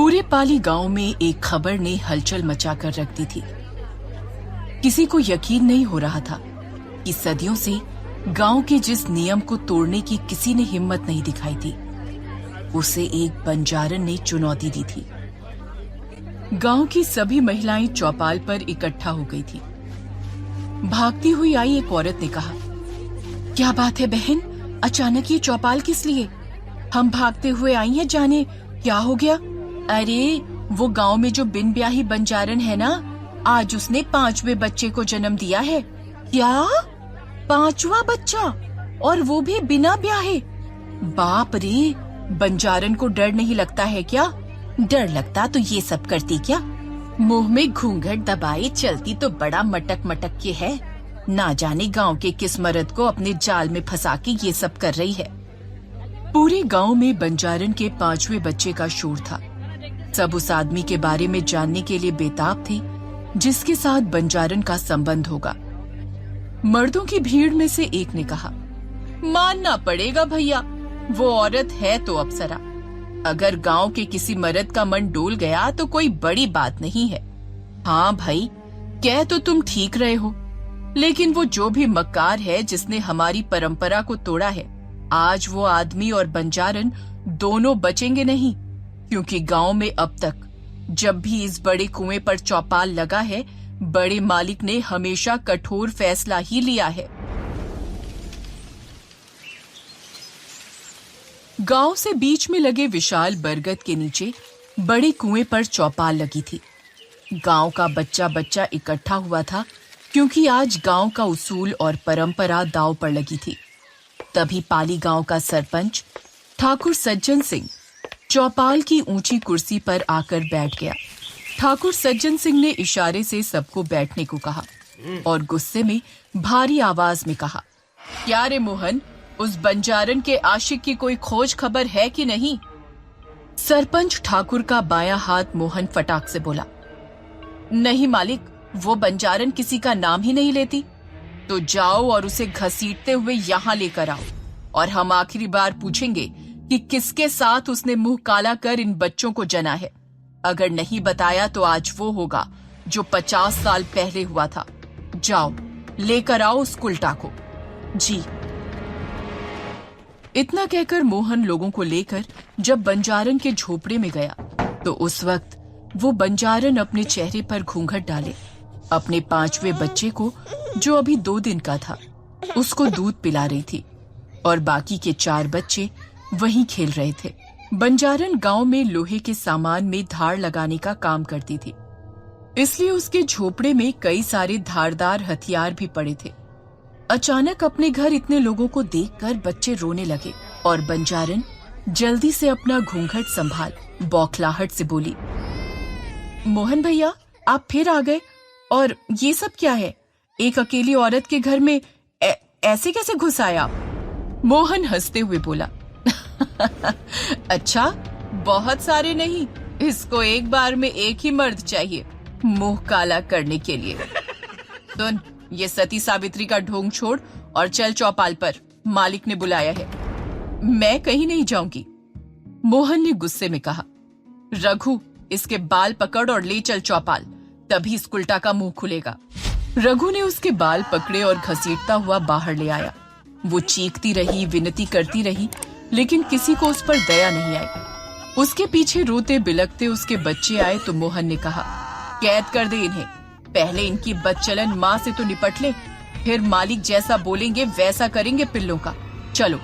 पूरे पाली गांव में एक खबर ने हलचल मचाकर रख दी थी। किसी को यकीन नहीं हो रहा था कि सदियों से गांव के जिस नियम को तोड़ने की किसी ने हिम्मत नहीं दिखाई थी, उसे एक बंजारन ने चुनौती दी थी। गांव की सभी महिलाएं चौपाल पर इकट्ठा हो गई थी। भागती हुई आई एक औरत ने कहा, क्या बात है बहन, अचानक ये चौपाल किस लिए? हम भागते हुए आई हैं, जाने क्या हो गया? अरे वो गांव में जो बिन ब्याही बंजारन है ना, आज उसने 5वें बच्चे को जन्म दिया है। क्या? 5वां बच्चा, और वो भी बिना ब्याहे? बाप रे, बंजारन को डर नहीं लगता है क्या? डर लगता तो ये सब करती क्या? मुंह में घूंघट दबाए चलती तो बड़ा मटक मटक के है। ना जाने गांव के किस मर्द को अपने जाल में फंसा के ये सब कर रही है। पूरे गांव में बंजारन के 5वें बच्चे का शोर था। सब उस आदमी के बारे में जानने के लिए बेताब थे जिसके साथ बंजारन का संबंध होगा। मर्दों की भीड़ में से एक ने कहा, मानना पड़ेगा भैया, वो औरत है तो अप्सरा। अगर गांव के किसी मर्द का मन डोल गया तो कोई बड़ी बात नहीं है। हाँ भाई, कह तो तुम ठीक रहे हो, लेकिन वो जो भी मक्कार है जिसने हमारी परंपरा को तोड़ा है, आज वो आदमी और बंजारन दोनों बचेंगे नहीं, क्योंकि गांव में अब तक जब भी इस बड़े कुएं पर चौपाल लगा है, बड़े मालिक ने हमेशा कठोर फैसला ही लिया है। गांव से बीच में लगे विशाल बरगद के नीचे बड़े कुएं पर चौपाल लगी थी। गांव का बच्चा बच्चा इकट्ठा हुआ था, क्योंकि आज गांव का उसूल और परंपरा दांव पर लगी थी। तभी पाली गांव का सरपंच ठाकुर सज्जन सिंह चौपाल की ऊंची कुर्सी पर आकर बैठ गया। ठाकुर सज्जन सिंह ने इशारे से सबको बैठने को कहा और गुस्से में भारी आवाज में कहा, क्या रे मोहन, उस बंजारन के आशिक की कोई खोज खबर है कि नहीं? सरपंच ठाकुर का बायां हाथ मोहन फटाक से बोला, नहीं मालिक, वो बंजारन किसी का नाम ही नहीं लेती। तो जाओ और उसे घसीटते हुए यहाँ लेकर आओ, और हम आखिरी बार पूछेंगे कि किसके साथ उसने मुंह काला कर इन बच्चों को जना है। अगर नहीं बताया तो आज वो होगा जो 50 साल पहले हुआ था। जाओ, लेकर आओ उस कुलटा को। जी। इतना कहकर मोहन लोगों को लेकर जब बंजारन के झोपड़े में गया, तो उस वक्त वो बंजारन अपने चेहरे पर घूंघट डाले अपने 5वें बच्चे को, जो अभी 2 दिन का था, उसको दूध पिला रही थी, और बाकी के 4 बच्चे वहीं खेल रहे थे। बंजारन गांव में लोहे के सामान में धार लगाने का काम करती थी, इसलिए उसके झोपड़े में कई सारे धारदार हथियार भी पड़े थे। अचानक अपने घर इतने लोगों को देखकर बच्चे रोने लगे, और बंजारन जल्दी से अपना घूंघट संभाल बौखलाहट से बोली, मोहन भैया, आप फिर आ गए, और ये सब क्या है? एक अकेली औरत के घर में ऐसे कैसे घुस आया? मोहन हंसते हुए बोला, अच्छा, बहुत सारे नहीं, इसको एक बार में एक ही मर्द चाहिए मुंह काला करने के लिए। सुन, ये सती सावित्री का ढोंग छोड़ और चल चौपाल पर, मालिक ने बुलाया है। मैं कहीं नहीं जाऊंगी, मोहन ने गुस्से में कहा। रघु, इसके बाल पकड़ और ले चल चौपाल, तभी इस कुलटा का मुंह खुलेगा। रघु ने उसके बाल पकड़े और घसीटता हुआ बाहर ले आया। वो चीखती रही, विनती करती रही, लेकिन किसी को उस पर दया नहीं आई। उसके पीछे रोते बिलखते उसके बच्चे आए तो मोहन ने कहा, कैद कर दे इन्हें, पहले इनकी बदचलन माँ से तो निपट ले, फिर मालिक जैसा बोलेंगे वैसा करेंगे पिल्लों का। चलो